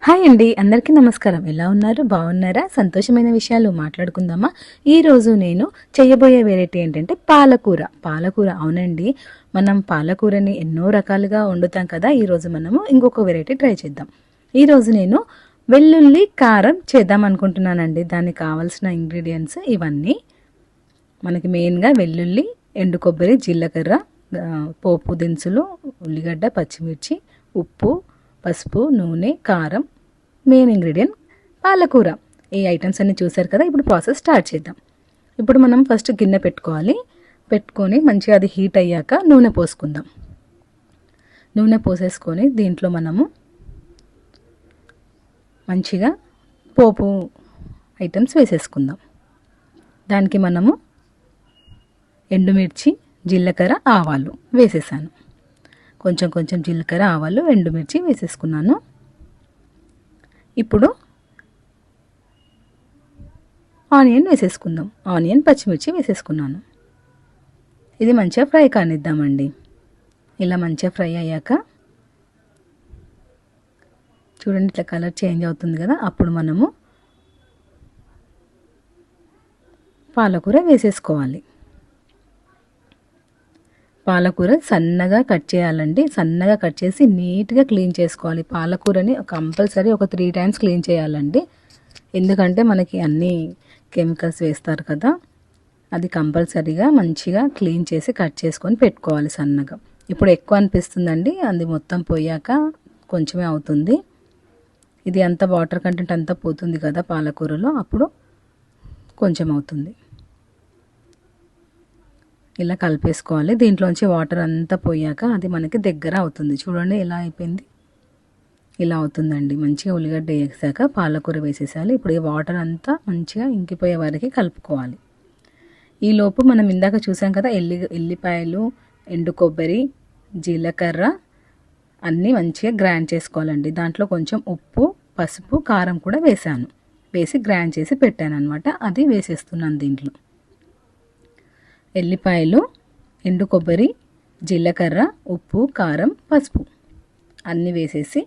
Hi అండి, అందరికీ నమస్కారం. ఎలా ఉన్నారు? బాగున్నారా? సంతోషమైన విషయాలు మాట్లాడుకుందామా? ఈరోజు నేను చేయబోయే వెరైటీ ఏంటంటే పాలకూర. అవునండి, మనం పాలకూరని ఎన్నో రకాలుగా వండుతాం కదా. ఈరోజు మనము ఇంకొక వెరైటీ ట్రై చేద్దాం. ఈరోజు నేను వెల్లుల్లి కారం చేద్దాం అనుకుంటున్నానండి. దానికి కావాల్సిన ఇంగ్రీడియంట్స్ ఇవన్నీ. మనకి మెయిన్గా వెల్లుల్లి, ఎండు కొబ్బరి, జీలకర్ర, పోపు దినుసులు, ఉల్లిగడ్డ, పచ్చిమిర్చి, ఉప్పు, పసుపు, నూనె, కారం, మెయిన్ ఇంగ్రీడియంట్ పాలకూర. ఈ ఐటమ్స్ అన్ని చూసారు కదా. ఇప్పుడు ప్రాసెస్ స్టార్ట్ చేద్దాం. ఇప్పుడు మనం ఫస్ట్ గిన్నె పెట్టుకొని మంచిగా అది హీట్ అయ్యాక నూనె పోసుకుందాం. నూనె పోసేసుకొని దీంట్లో మనము మంచిగా పోపు ఐటమ్స్ వేసేసుకుందాం. దానికి మనము ఎండుమిర్చి, జీలకర్ర, ఆవాలు వేసేసాను. కొంచెం జీలకర్ర, ఆవాలు, ఎండుమిర్చి వేసేసుకున్నాను. ఇప్పుడు ఆనియన్ వేసేసుకుందాం. ఆనియన్, పచ్చిమిర్చి వేసేసుకున్నాను. ఇది మంచిగా ఫ్రై కానిద్దామండి. ఇలా మంచిగా ఫ్రై అయ్యాక చూడండి, ఇట్లా కలర్ చేంజ్ అవుతుంది కదా. అప్పుడు మనము పాలకూర వేసేసుకోవాలి. పాలకూర సన్నగా కట్ చేయాలండి. సన్నగా కట్ చేసి నీట్గా క్లీన్ చేసుకోవాలి. పాలకూరని కంపల్సరీ ఒక 3 times క్లీన్ చేయాలండి. ఎందుకంటే మనకి అన్ని కెమికల్స్ వేస్తారు కదా. అది కంపల్సరీగా మంచిగా క్లీన్ చేసి కట్ చేసుకొని పెట్టుకోవాలి సన్నగా. ఇప్పుడు ఎక్కువ అనిపిస్తుందండి, అది మొత్తం పోయాక కొంచెమే అవుతుంది. ఇది అంతా వాటర్ కంటెంట్ అంతా పోతుంది కదా పాలకూరలో, అప్పుడు కొంచెం అవుతుంది. ఇలా కలిపేసుకోవాలి. దీంట్లోంచి వాటర్ అంతా పోయాక అది మనకి దగ్గర అవుతుంది. చూడండి ఎలా అయిపోయింది. ఇలా అవుతుందండి. మంచిగా ఉల్లిగడ్డ వేసాక పాలకూర వేసేసాలి. ఇప్పుడు ఈ వాటర్ అంతా మంచిగా ఇంకిపోయే వరకు కలుపుకోవాలి. ఈలోపు మనం ఇందాక చూసాం కదా, ఎల్లిపాయలు, ఎండు కొబ్బరి, జీలకర్ర అన్నీ మంచిగా గ్రైండ్ చేసుకోవాలండి. దాంట్లో కొంచెం ఉప్పు, పసుపు, కారం కూడా వేసి గ్రైండ్ చేసి పెట్టాను అనమాట. అది వేసేస్తున్నాను దీంట్లో. ఎల్లిపాయలు, ఎండు కొబ్బరి, జీలకర్ర, ఉప్పు, కారం, పసుపు అన్నీ వేసేసి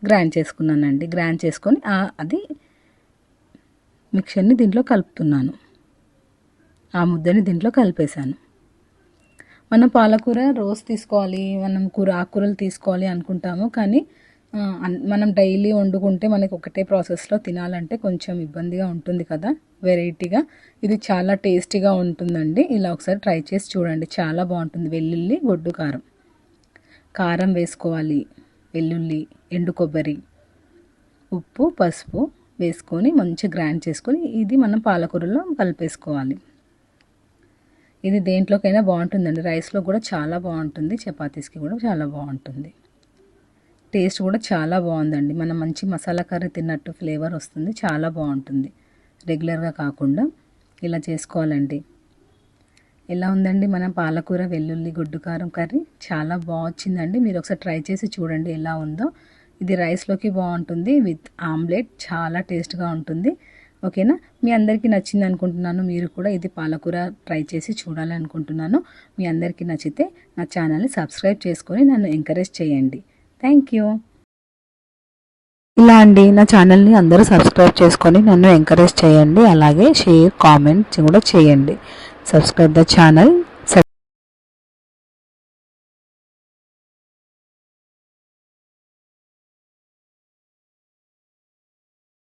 గ్రైండ్ చేసుకున్నానండి. గ్రైండ్ చేసుకొని అది మిక్చర్ని దీంట్లో కలుపుతున్నాను. ఆ ముద్దని దీంట్లో కలిపేశాను. మనం పాలకూర రోజు తీసుకోవాలి, మనం ఆకుకూరలు తీసుకోవాలి అనుకుంటాము. కానీ మనం డైలీ వండుకుంటే మనకి ఒకటే ప్రాసెస్లో తినాలంటే కొంచెం ఇబ్బందిగా ఉంటుంది కదా. వెరైటీగా ఇది చాలా టేస్టీగా ఉంటుందండి. ఇలా ఒకసారి ట్రై చేసి చూడండి, చాలా బాగుంటుంది. వెల్లుల్లి గొడ్డు కారం వేసుకోవాలి. వెల్లుల్లి, ఎండు కొబ్బరి, ఉప్పు, పసుపు వేసుకొని మంచిగా గ్రైండ్ చేసుకొని ఇది మనం పాలకూరలో కలిపేసుకోవాలి. ఇది దేంట్లోకైనా బాగుంటుందండి. రైస్లో కూడా చాలా బాగుంటుంది, చపాతీస్కి కూడా చాలా బాగుంటుంది. టేస్ట్ కూడా చాలా బాగుందండి. మనం మంచి మసాలా కర్రీ తిన్నట్టు ఫ్లేవర్ వస్తుంది. చాలా బాగుంటుంది. రెగ్యులర్గా కాకుండా ఇలా చేసుకోవాలండి. ఎలా ఉందండి మన పాలకూర వెల్లుల్లి గొడ్డు కారం కర్రీ? చాలా బాగొచ్చిందండి. మీరు ఒకసారి ట్రై చేసి చూడండి ఎలా ఉందో. ఇది రైస్లోకి బాగుంటుంది, విత్ ఆమ్లెట్ చాలా టేస్ట్గా ఉంటుంది. ఓకేనా? మీ అందరికీ నచ్చింది అనుకుంటున్నాను. మీరు కూడా ఇది పాలకూర ట్రై చేసి చూడాలి అనుకుంటున్నాను. మీ అందరికీ నచ్చితే నా ఛానల్ని సబ్స్క్రైబ్ చేసుకొని నన్ను ఎంకరేజ్ చేయండి. Thank you. ఇలా అండి, నా ఛానల్ని అందరూ సబ్స్క్రైబ్ చేసుకొని నన్ను ఎంకరేజ్ చేయండి. అలాగే షేర్, కామెంట్ కూడా చేయండి. Subscribe the channel.